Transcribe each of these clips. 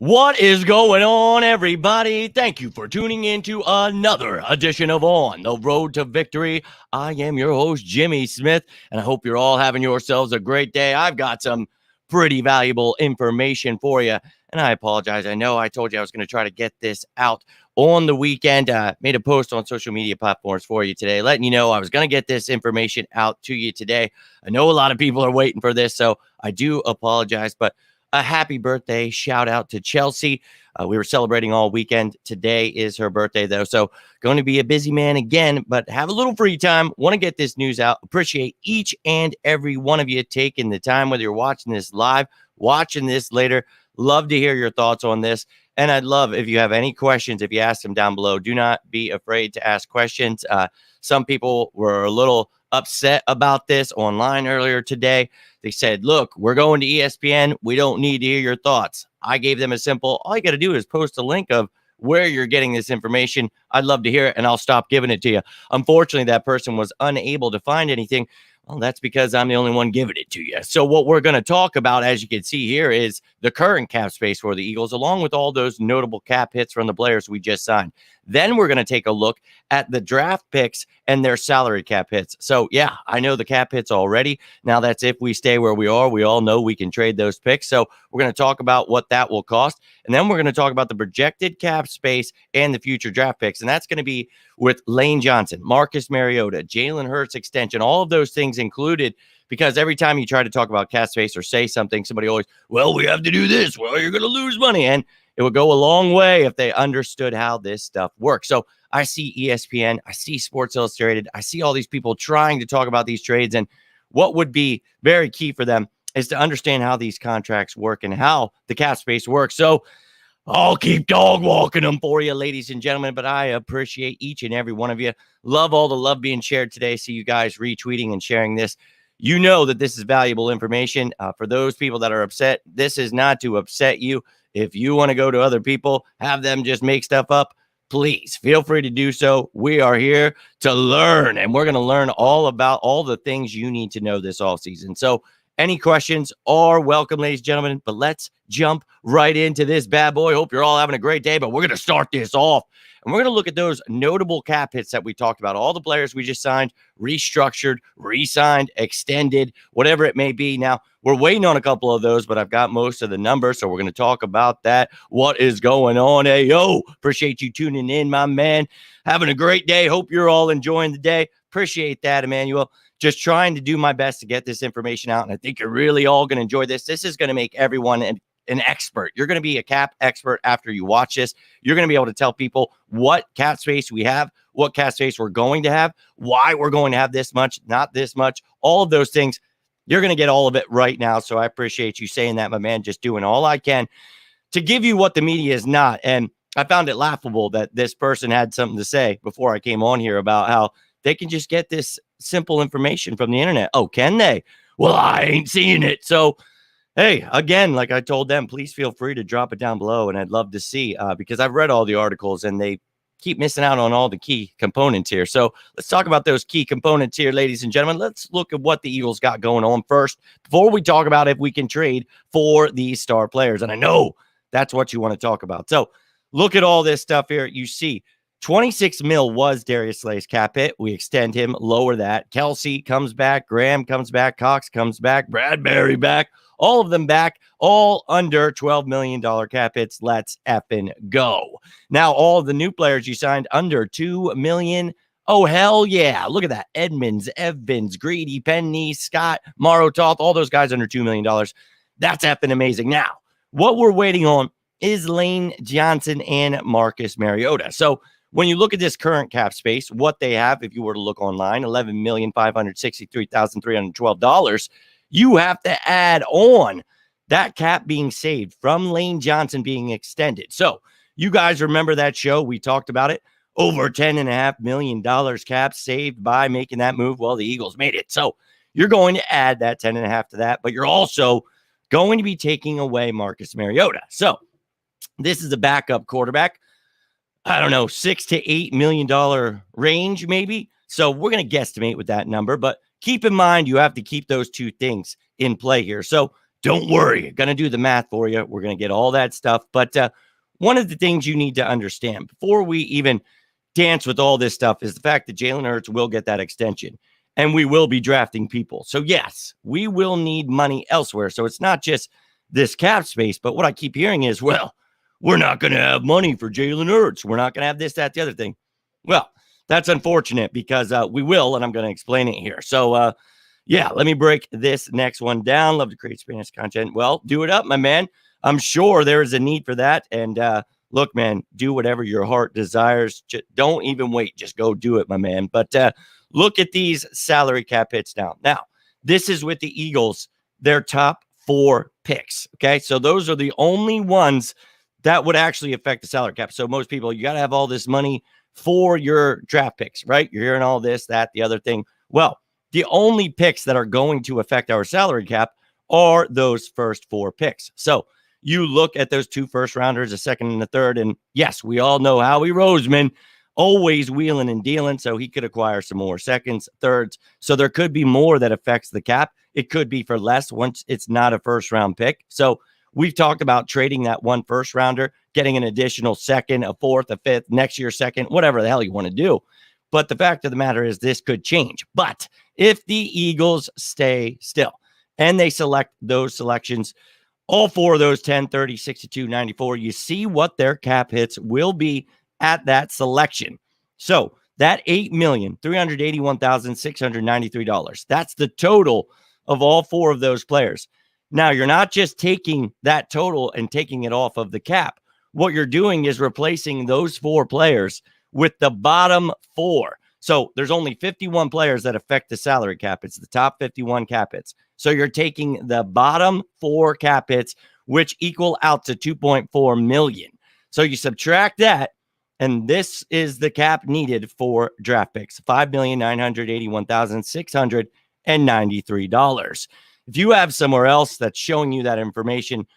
What is going on, everybody? Thank you for tuning in to another edition of On the Road to Victory. I am your host, Jimmy Smith, and I hope you're all having yourselves a great day. I've got some pretty valuable information for you, and I apologize. I know I told you I was going to try to get this out on the weekend. Made a post on social media platforms for you today, letting you know I was going to get this information out to you today. I know a lot of people are waiting for this, so I do apologize, but a happy birthday shout out to Chelsea. We were celebrating all weekend. Today is her birthday, though. So going to be a busy man again, but have a little free time. Want to get this news out. Appreciate each and every one of you taking the time, whether you're watching this live, watching this later. Love to hear your thoughts on this. And I'd love if you have any questions, if you ask them down below. Do not be afraid to ask questions. Some people were a little upset about this online earlier today. They said, look, we're going to ESPN. We don't need to hear your thoughts. I gave them a simple, all you got to do is post a link of where you're getting this information. I'd love to hear it, and I'll stop giving it to you. Unfortunately, that person was unable to find anything. Well, that's because I'm the only one giving it to you. So what we're going to talk about, as you can see here, is the current cap space for the Eagles, along with all those notable cap hits from the players we just signed. Then we're going to take a look at the draft picks and their salary cap hits. So, yeah, I know the cap hits already. Now, that's if we stay where we are. We all know we can trade those picks. So we're going to talk about what that will cost. And then we're going to talk about the projected cap space and the future draft picks. And that's going to be with Lane Johnson, Marcus Mariota, Jalen Hurts extension, all of those things included. Because every time you try to talk about cap space or say something, somebody always, well, we have to do this. Well, you're going to lose money. And it would go a long way if they understood how this stuff works. So I see ESPN, I see Sports Illustrated, I see all these people trying to talk about these trades. And what would be very key for them is to understand how these contracts work and how the cap space works. So I'll keep dog walking them for you, ladies and gentlemen, but I appreciate each and every one of you. Love all the love being shared today. See you guys retweeting and sharing this. You know that this is valuable information. For those people that are upset, this is not to upset you. If you want to go to other people, have them just make stuff up, please feel free to do so. We are here to learn, and we're going to learn all about all the things you need to know this offseason. So any questions are welcome, ladies and gentlemen, but let's jump right into this bad boy. Hope you're all having a great day, but we're going to start this off. And we're going to look at those notable cap hits that we talked about. All the players we just signed, restructured, re-signed, extended, whatever it may be. Now, we're waiting on a couple of those, but I've got most of the numbers, so we're going to talk about that. What is going on? Hey, yo, appreciate you tuning in, my man. Having a great day. Hope you're all enjoying the day. Appreciate that, Emmanuel. Just trying to do my best to get this information out, and I think you're really all going to enjoy this. This is going to make everyone an expert. You're going to be a cap expert after you watch this. You're going to be able to tell people what cap space we have, what cap space we're going to have, why we're going to have this much, not this much, all of those things. You're going to get all of it right now. So I appreciate you saying that, my man, just doing all I can to give you what the media is not. And I found it laughable that this person had something to say before I came on here about how they can just get this simple information from the internet. Oh, can they? Well, I ain't seeing it. So, hey, again, like I told them, please feel free to drop it down below. And I'd love to see because I've read all the articles and they keep missing out on all the key components here. So let's talk about those key components here, ladies and gentlemen. Let's look at what the Eagles got going on first before we talk about if we can trade for these star players. And I know that's what you want to talk about. So look at all this stuff here. You see 26 mil was Darius Slay's cap hit. We extend him, lower that. Kelsey comes back. Graham comes back. Cox comes back. Bradbury back. All of them back, all under $12 million cap hits. Let's effing go. Now, all of the new players you signed under $2 million. Oh, hell yeah. Look at that. Edmonds, Evans, Greedy, Penny, Scott, Morrow, Toth, all those guys under $2 million. That's effing amazing. Now, what we're waiting on is Lane Johnson and Marcus Mariota. So when you look at this current cap space, what they have, if you were to look online, $11,563,312, you have to add on that cap being saved from Lane Johnson being extended. So you guys remember that show? We talked about it. Over $10.5 million cap saved by making that move. Well, the Eagles made it. So you're going to add that 10.5 to that, but you're also going to be taking away Marcus Mariota. So this is a backup quarterback. I don't know, $6 to $8 million range, maybe. So we're going to guesstimate with that number, but keep in mind, you have to keep those two things in play here. So Don't worry, going to do the math for you. We're going to get all that stuff. But one of the things you need to understand before we even dance with all this stuff is the fact that Jalen Hurts will get that extension and we will be drafting people. So, yes, we will need money elsewhere. So it's not just this cap space. But what I keep hearing is, well, we're not going to have money for Jalen Hurts. We're not going to have this, that, the other thing. Well, that's unfortunate because we will, and I'm going to explain it here. So, yeah, let me break this next one down. Love to create Spanish content. Well, do it up, my man. I'm sure there is a need for that. And look, man, do whatever your heart desires. Just don't even wait. Just go do it, my man. But look at these salary cap hits now. Now, this is with the Eagles, their top 4 picks. Okay, so those are the only ones that would actually affect the salary cap. So most people, you got to have all this money for your draft picks, right? You're hearing all this, that, the other thing. Well, the only picks that are going to affect our salary cap are those first 4 picks. So you look at those 2 first-rounders, a second and a third, and yes, we all know Howie Roseman, always wheeling and dealing, so he could acquire some more seconds, thirds. So there could be more that affects the cap. It could be for less once it's not a first-round pick. So we've talked about trading that 1 first-rounder, getting an additional second, a fourth, a fifth, next year second, whatever the hell you want to do. But the fact of the matter is this could change. But if the Eagles stay still and they select those selections, all 4 of those 10, 30, 62, 94, you see what their cap hits will be at that selection. So that $8,381,693, that's the total of all 4 of those players. Now, you're not just taking that total and taking it off of the cap. What you're doing is replacing those 4 players with the bottom 4. So there's only 51 players that affect the salary cap. It's the top 51 cap hits. So you're taking the bottom 4 cap hits, which equal out to 2.4 million. So you subtract that, and this is the cap needed for draft picks, $5,981,693. If you have somewhere else that's showing you that information,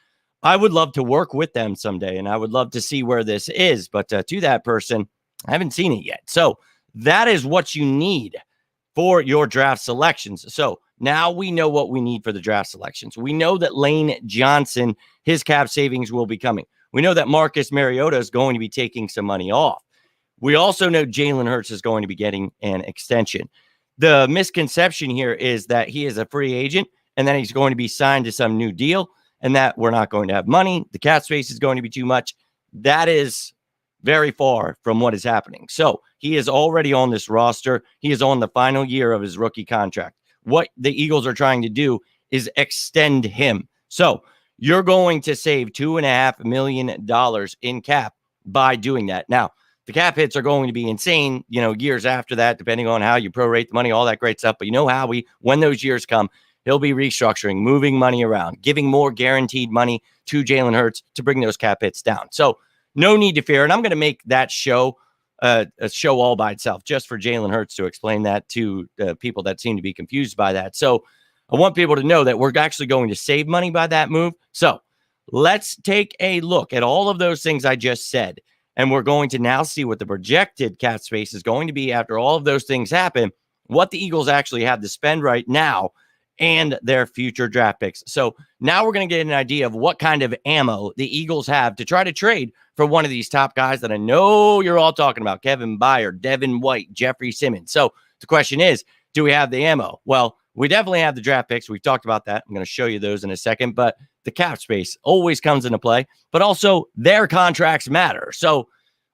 I would love to work with them someday, and I would love to see where this is. But to that person, I haven't seen it yet. So that is what you need for your draft selections. So now we know what we need for the draft selections. We know that Lane Johnson, his cap savings will be coming. We know that Marcus Mariota is going to be taking some money off. We also know Jalen Hurts is going to be getting an extension. The misconception here is that he is a free agent and then he's going to be signed to some new deal and that we're not going to have money. The cap space is going to be too much. That is very far from what is happening. So he is already on this roster. He is on the final year of his rookie contract. What the Eagles are trying to do is extend him. So you're going to save $2.5 million in cap by doing that. Now, the cap hits are going to be insane, years after that, depending on how you prorate the money, all that great stuff. But you know how when those years come, he'll be restructuring, moving money around, giving more guaranteed money to Jalen Hurts to bring those cap hits down. So no need to fear. And I'm going to make that show a show all by itself just for Jalen Hurts to explain that to people that seem to be confused by that. So I want people to know that we're actually going to save money by that move. So let's take a look at all of those things I just said. And we're going to now see what the projected cap space is going to be after all of those things happen, what the Eagles actually have to spend right now, and their future draft picks. So now we're going to get an idea of what kind of ammo the Eagles have to try to trade for one of these top guys that I know you're all talking about: Kevin Byard, Devin White, Jeffrey Simmons. So the question is, do we have the ammo? Well, we definitely have the draft picks. We've talked about that. I'm going to show you those in a second, but the cap space always comes into play, but also their contracts matter. So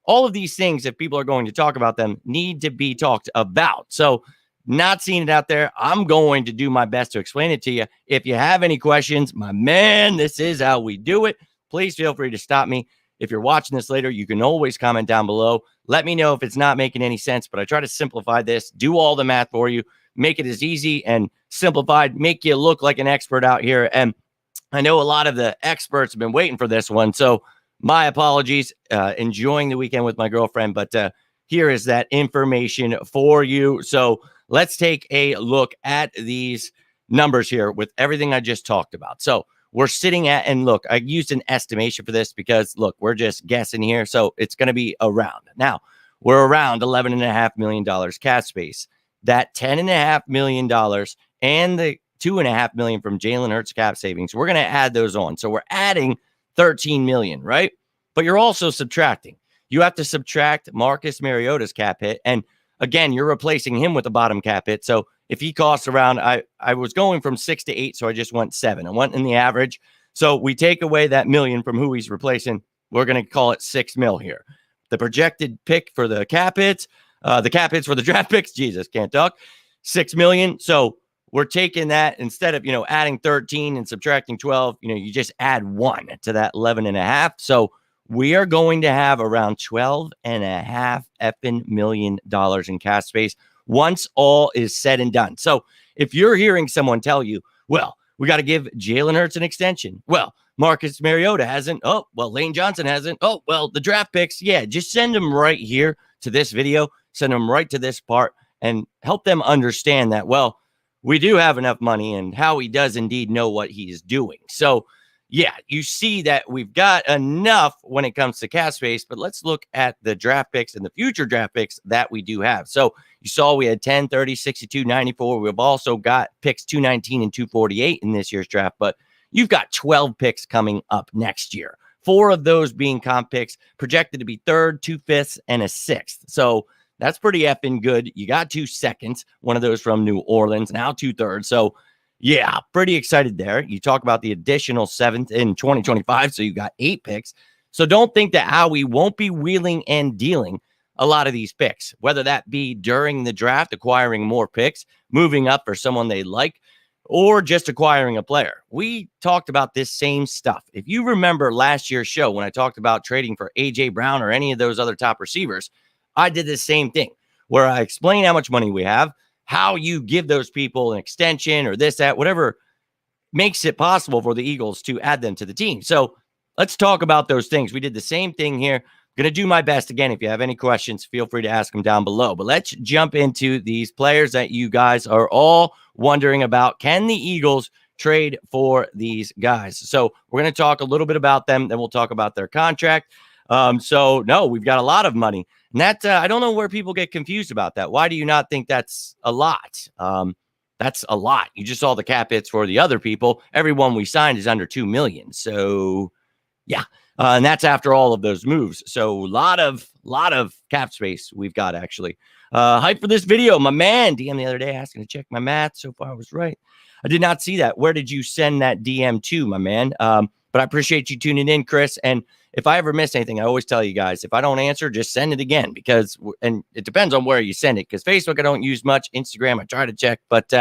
all of these things, if people are going to talk about them, need to be talked about. So not seeing it out there, I'm going to do my best to explain it to you. If you have any questions, my man, this is how we do it. Please feel free to stop me. If you're watching this later, you can always comment down below. Let me know if it's not making any sense, but I try to simplify this, do all the math for you, make it as easy and simplified, make you look like an expert out here. And I know a lot of the experts have been waiting for this one, so my apologies. Enjoying the weekend with my girlfriend, but here is that information for you. So let's take a look at these numbers here with everything I just talked about. So we're sitting at, and look, I used an estimation for this because, look, we're just guessing here. So it's going to be around. Now, we're around $11.5 million cap space. That $10.5 million and the $2.5 million from Jalen Hurts cap savings. We're going to add those on. So we're adding $13 million, right? But you're also subtracting. You have to subtract Marcus Mariota's cap hit. And again, you're replacing him with the bottom cap hit. So if he costs around, I was going from 6 to 8, so I just went 7. I went in the average. So we take away that million from who he's replacing. We're going to call it $6 million here. The projected pick for the cap hits, the cap hits for the draft picks, Jesus, can't talk, $6 million. So we're taking that instead of, adding 13 and subtracting 12, you just add 1 to that 11.5. So we are going to have around $12.5 effing million in cap space once all is said and done. So if you're hearing someone tell you, well, we got to give Jalen Hurts an extension. Well, Marcus Mariota hasn't. Oh, well, Lane Johnson hasn't. Oh, well, the draft picks. Yeah, just send them right here to this video. Send them right to this part and help them understand that, well, we do have enough money and Howie does indeed know what he's doing. So, yeah, you see that we've got enough when it comes to cap space, but let's look at the draft picks and the future draft picks that we do have. So you saw we had 10, 30, 62, 94. We've also got picks 219 and 248 in this year's draft, but you've got 12 picks coming up next year. 4 of those being comp picks, projected to be 3rd, 2 5ths, and a 6th. So that's pretty effing good. You got 2 seconds, one of those from New Orleans, now 2 thirds. So yeah, pretty excited there. You talk about the additional 7th in 2025, so you got 8 picks. So don't think that Howie won't be wheeling and dealing a lot of these picks, whether that be during the draft, acquiring more picks, moving up for someone they like, or just acquiring a player. We talked about this same stuff. If you remember last year's show when I talked about trading for A.J. Brown or any of those other top receivers, I did the same thing where I explain how much money we have, how you give those people an extension or this, that, whatever makes it possible for the Eagles to add them to the team. So let's talk about those things. We did the same thing here. Going to do my best. Again, if you have any questions, feel free to ask them down below. But let's jump into these players that you guys are all wondering about. Can the Eagles trade for these guys? So we're going to talk a little bit about them. Then we'll talk about their contract. So no, we've got a lot of money. And that, I don't know where people get confused about that. Why do you not think that's a lot? That's a lot. You just saw the cap hits for the other people. Everyone we signed is under 2 million. So yeah. And that's after all of those moves. So a lot of cap space we've got actually. Hype for this video. My man DM the other day asking to check my math. So far I was right. I did not see that. Where did you send that DM to, my man? But I appreciate you tuning in, Chris. And if I ever miss anything, I always tell you guys, if I don't answer, just send it again and it depends on where you send it. Because Facebook, I don't use much. Instagram, I try to check. But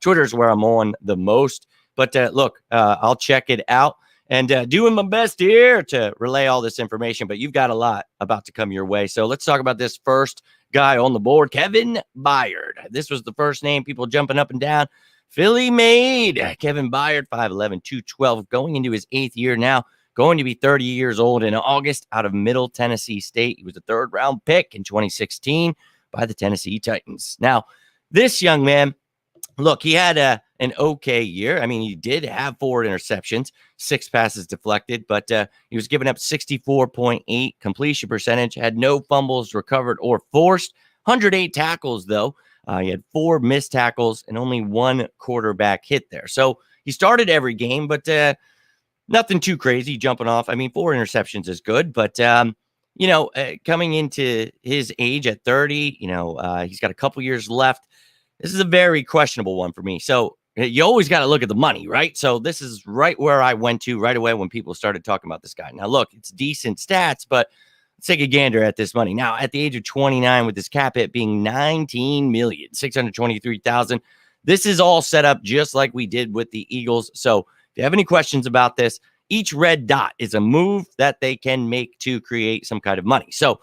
Twitter is where I'm on the most. But look, I'll check it out. And doing my best here to relay all this information, but you've got a lot about to come your way. So let's talk about this first guy on the board, Kevin Byard. This was the first name, people jumping up and down. Philly made Kevin Byard, 5'11", 212, going into his 8th year now, going to be 30 years old in August out of Middle Tennessee State. He was a 3rd-round pick in 2016 by the Tennessee Titans. Now, this young man, look, he had an okay year. I mean, he did have 4 interceptions, 6 passes deflected, but he was giving up 64.8 completion percentage, had no fumbles recovered or forced, 108 tackles, though. He had 4 missed tackles and only 1 quarterback hit there. So he started every game, but nothing too crazy jumping off. I mean, 4 interceptions is good, but, coming into his age at 30, he's got a couple years left. This is a very questionable one for me. So you always got to look at the money, right? So this is right where I went to right away when people started talking about this guy. Now, look, it's decent stats, but let's take a gander at this money. Now, at the age of 29, with this cap hit being $19,623,000, this is all set up just like we did with the Eagles. So if you have any questions about this, each red dot is a move that they can make to create some kind of money. So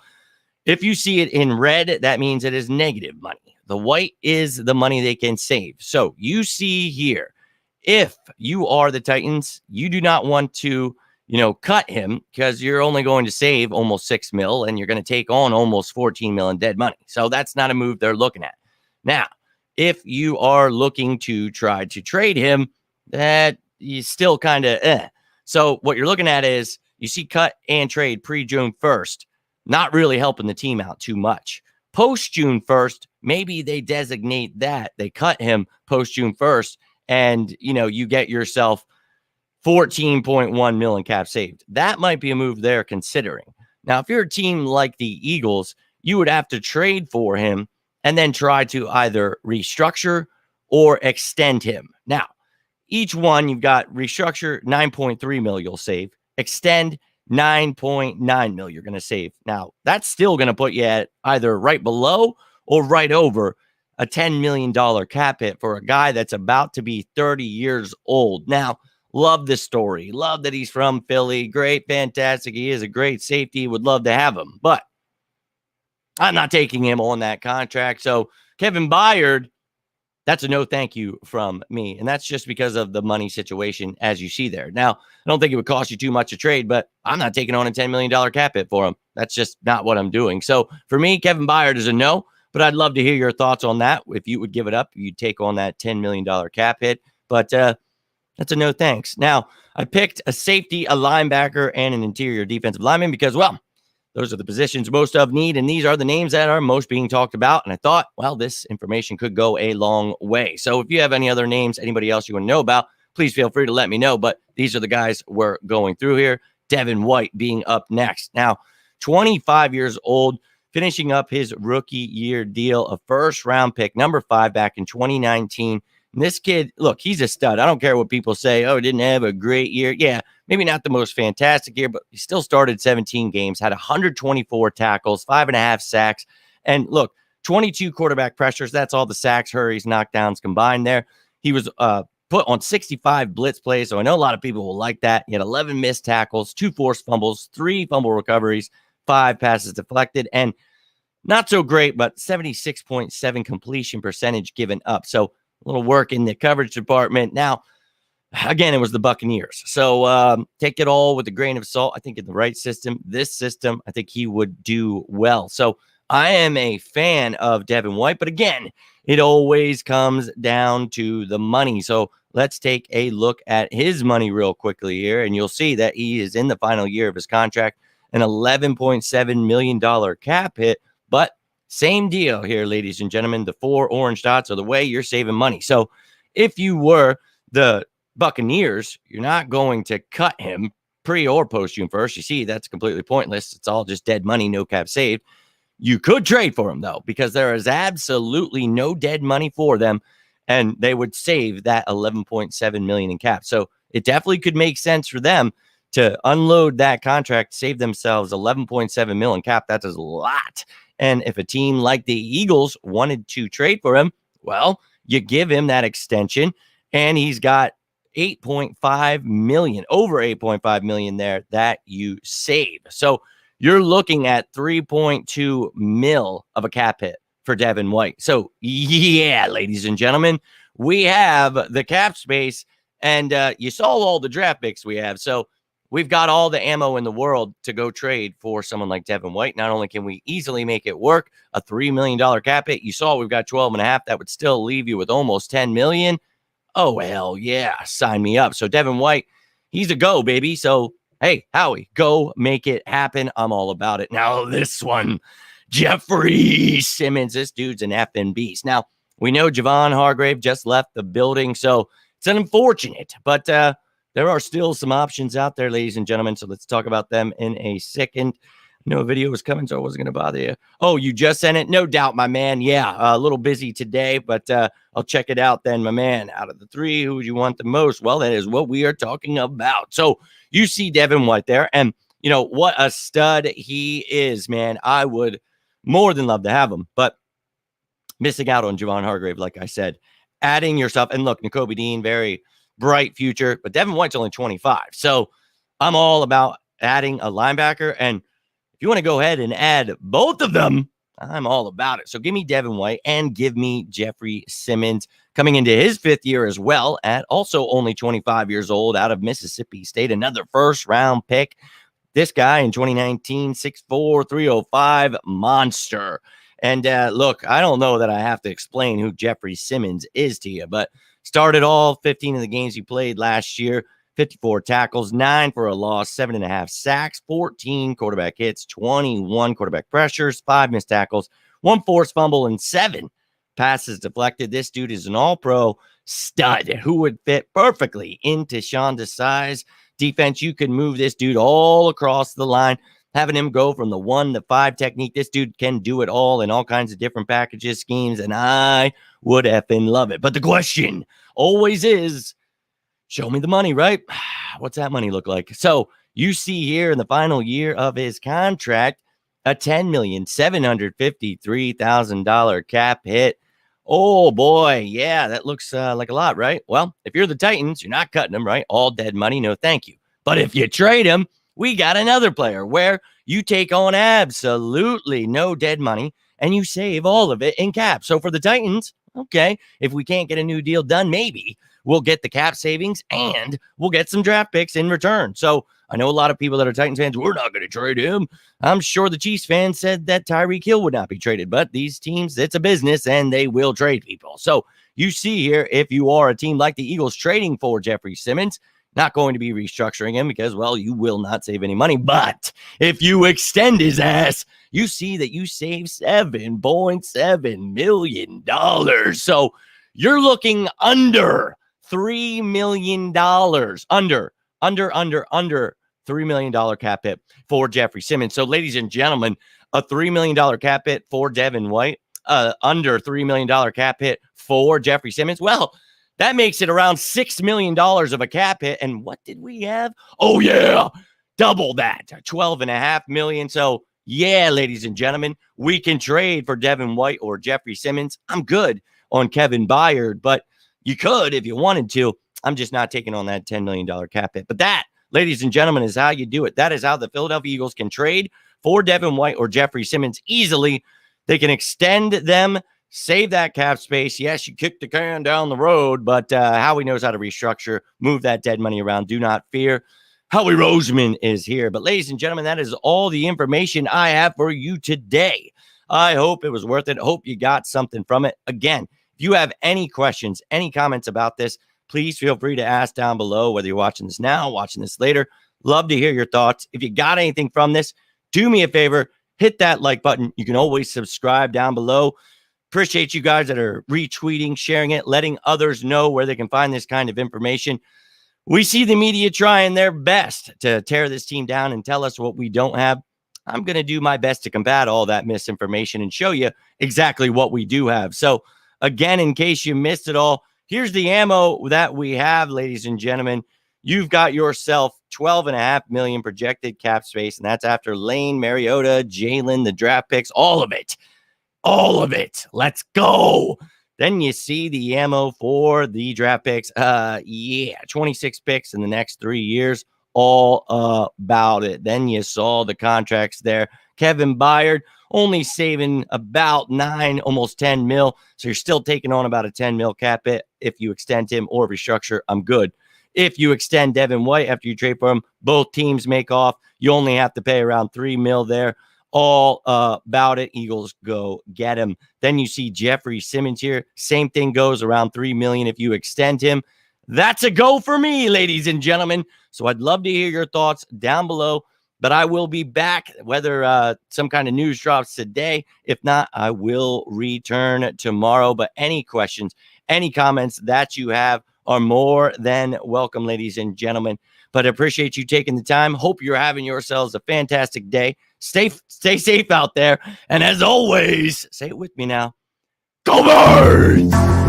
if you see it in red, that means it is negative money. The white is the money they can save. So you see here, if you are the Titans, you do not want to, cut him because you're only going to save almost $6 million and you're going to take on almost $14 million in dead money. So that's not a move they're looking at. Now, if you are looking to try to trade him, that is still kind of So what you're looking at is you see cut and trade pre-June 1st, not really helping the team out too much. Post June 1st, maybe they designate that they cut him post June 1st and, you get yourself 14.1 million cap saved. That might be a move they're considering. Now, if you're a team like the Eagles, you would have to trade for him and then try to either restructure or extend him. Now, each one you've got restructure 9.3 mil you'll save, extend 9.9 mil you're going to save. Now, that's still going to put you at either right below or right over a $10 million cap hit for a guy that's about to be 30 years old. Now, love this story. Love that he's from Philly. Great, fantastic. He is a great safety. Would love to have him, but I'm not taking him on that contract. So Kevin Byard, that's a no thank you from me. And that's just because of the money situation, as you see there. Now, I don't think it would cost you too much to trade, but I'm not taking on a $10 million cap hit for him. That's just not what I'm doing. So for me, Kevin Byard is a no, but I'd love to hear your thoughts on that. If you would give it up, you'd take on that $10 million cap hit. But that's a no thanks. Now, I picked a safety, a linebacker, and an interior defensive lineman because, well, those are the positions most of need, and these are the names that are most being talked about. And I thought, well, this information could go a long way. So if you have any other names, anybody else you want to know about, please feel free to let me know. But these are the guys we're going through here. Devin White being up next. Now, 25 years old, finishing up his rookie year deal, a first-round pick, number 5 back in 2019. And this kid, look, he's a stud. I don't care what people say. Oh, didn't have a great year. Yeah, maybe not the most fantastic year, but he still started 17 games, had 124 tackles, 5.5 sacks. And look, 22 quarterback pressures. That's all the sacks, hurries, knockdowns combined there. He was put on 65 blitz plays, so I know a lot of people will like that. He had 11 missed tackles, 2 forced fumbles, 3 fumble recoveries, 5 passes deflected, and not so great, but 76.7 completion percentage given up. So a little work in the coverage department. Now, again, it was the Buccaneers. So take it all with a grain of salt. I think in the right system, this system, I think he would do well. So I am a fan of Devin White. But again, it always comes down to the money. So let's take a look at his money real quickly here. And you'll see that he is in the final year of his contract, an $11.7 million cap hit. But same deal here, ladies and gentlemen. The 4 orange dots are the way you're saving money. So if you were the Buccaneers, you're not going to cut him pre or post June 1st. You see, that's completely pointless. It's all just dead money, no cap saved. You could trade for him, though, because there is absolutely no dead money for them, and they would save that $11.7 million in cap. So it definitely could make sense for them to unload that contract, save themselves $11.7 million cap. That is a lot. And if a team like the Eagles wanted to trade for him, well, you give him that extension, and he's got 8.5 million, over 8.5 million there that you save. So you're looking at 3.2 mil of a cap hit for Devin White. So yeah, ladies and gentlemen, we have the cap space, and you saw all the draft picks we have. So we've got all the ammo in the world to go trade for someone like Devin White. Not only can we easily make it work, a $3 million cap hit. You saw we've got 12.5. That would still leave you with almost 10 million. Oh, hell yeah. Sign me up. So Devin White, he's a go, baby. So, hey, Howie, go make it happen. I'm all about it. Now, this one, Jeffrey Simmons. This dude's an effing beast. Now, we know Javon Hargrave just left the building, so it's unfortunate. But there are still some options out there, ladies and gentlemen. So let's talk about them in a second. No video was coming, so I wasn't going to bother you. Oh, you just sent it? No doubt, my man. Yeah, a little busy today, but I'll check it out then, my man. Out of the 3, who would you want the most? Well, that is what we are talking about. So you see Devin White there, and you know what a stud he is, man. I would more than love to have him, but missing out on Javon Hargrave, like I said, adding yourself. And look, Nakobe Dean, very bright future, but Devin White's only 25. So I'm all about adding a linebacker, and if you want to go ahead and add both of them, I'm all about it. So give me Devin White and give me Jeffrey Simmons coming into his 5th year as well, at also only 25 years old, out of Mississippi State, another first-round pick. This guy in 2019, 6'4", 305, monster. And look, I don't know that I have to explain who Jeffrey Simmons is to you, but started all 15 of the games he played last year, 54 tackles, 9 for a loss, 7.5 sacks, 14 quarterback hits, 21 quarterback pressures, 5 missed tackles, 1 forced fumble, and 7 passes deflected. This dude is an all-pro, stud who would fit perfectly into Shonda's size. Defense, you could move this dude all across the line, having him go from the 1 to 5 technique. This dude can do it all in all kinds of different packages, schemes, and I would effing love it. But the question always is, show me the money, right? What's that money look like? So you see here in the final year of his contract, a $10,753,000 cap hit. Oh boy, yeah, that looks like a lot, right? Well, if you're the Titans, you're not cutting him, right? All dead money, no thank you. But if you trade him, we got another player where you take on absolutely no dead money and you save all of it in cap. So for the Titans, okay, if we can't get a new deal done, maybe we'll get the cap savings and we'll get some draft picks in return. So I know a lot of people that are Titans fans, we're not going to trade him. I'm sure the Chiefs fans said that Tyreek Hill would not be traded, but these teams, it's a business and they will trade people. So you see here, if you are a team like the Eagles trading for Jeffrey Simmons, not going to be restructuring him because, well, you will not save any money. But if you extend his ass, you see that you save $7.7 million. So you're looking under $3 million, under $3 million cap hit for Jeffrey Simmons. So, ladies and gentlemen, a $3 million cap hit for Devin White, under $3 million cap hit for Jeffrey Simmons. Well, that makes it around $6 million of a cap hit. And what did we have? Oh, yeah, double that, $12.5 million. So, yeah, ladies and gentlemen, we can trade for Devin White or Jeffrey Simmons. I'm good on Kevin Byard, but you could if you wanted to. I'm just not taking on that $10 million cap hit. But that, ladies and gentlemen, is how you do it. That is how the Philadelphia Eagles can trade for Devin White or Jeffrey Simmons easily. They can extend them, save that cap space. Yes, you kick the can down the road, but Howie knows how to restructure, move that dead money around. Do not fear. Howie Roseman is here. But ladies and gentlemen, that is all the information I have for you today. I hope it was worth it. Hope you got something from it. Again, if you have any questions, any comments about this, please feel free to ask down below, whether you're watching this now, watching this later. Love to hear your thoughts. If you got anything from this, do me a favor, hit that like button. You can always subscribe down below. Appreciate you guys that are retweeting, sharing it, letting others know where they can find this kind of information. We see the media trying their best to tear this team down and tell us what we don't have. I'm going to do my best to combat all that misinformation and show you exactly what we do have. So, again, in case you missed it all, here's the ammo that we have, ladies and gentlemen. You've got yourself $12.5 million projected cap space, and that's after Lane, Mariota, Jalen, the draft picks, all of it. All of it. Let's go. Then you see the ammo for the draft picks. 26 picks in the next 3 years. All about it. Then you saw the contracts there. Kevin Byard only saving about 9, almost 10 mil. So you're still taking on about a 10 mil cap hit. If you extend him or restructure, I'm good. If you extend Devin White after you trade for him, both teams make off. You only have to pay around 3 mil there. All about it. Eagles go get him. Then you see Jeffrey Simmons here. Same thing goes, around 3 million if you extend him. That's a go for me, ladies and gentlemen. So I'd love to hear your thoughts down below. But I will be back, whether some kind of news drops today. If not, I will return tomorrow. But any questions, any comments that you have are more than welcome, ladies and gentlemen. But I appreciate you taking the time. Hope you're having yourselves a fantastic day. Stay safe out there. And as always, say it with me now, go Birds!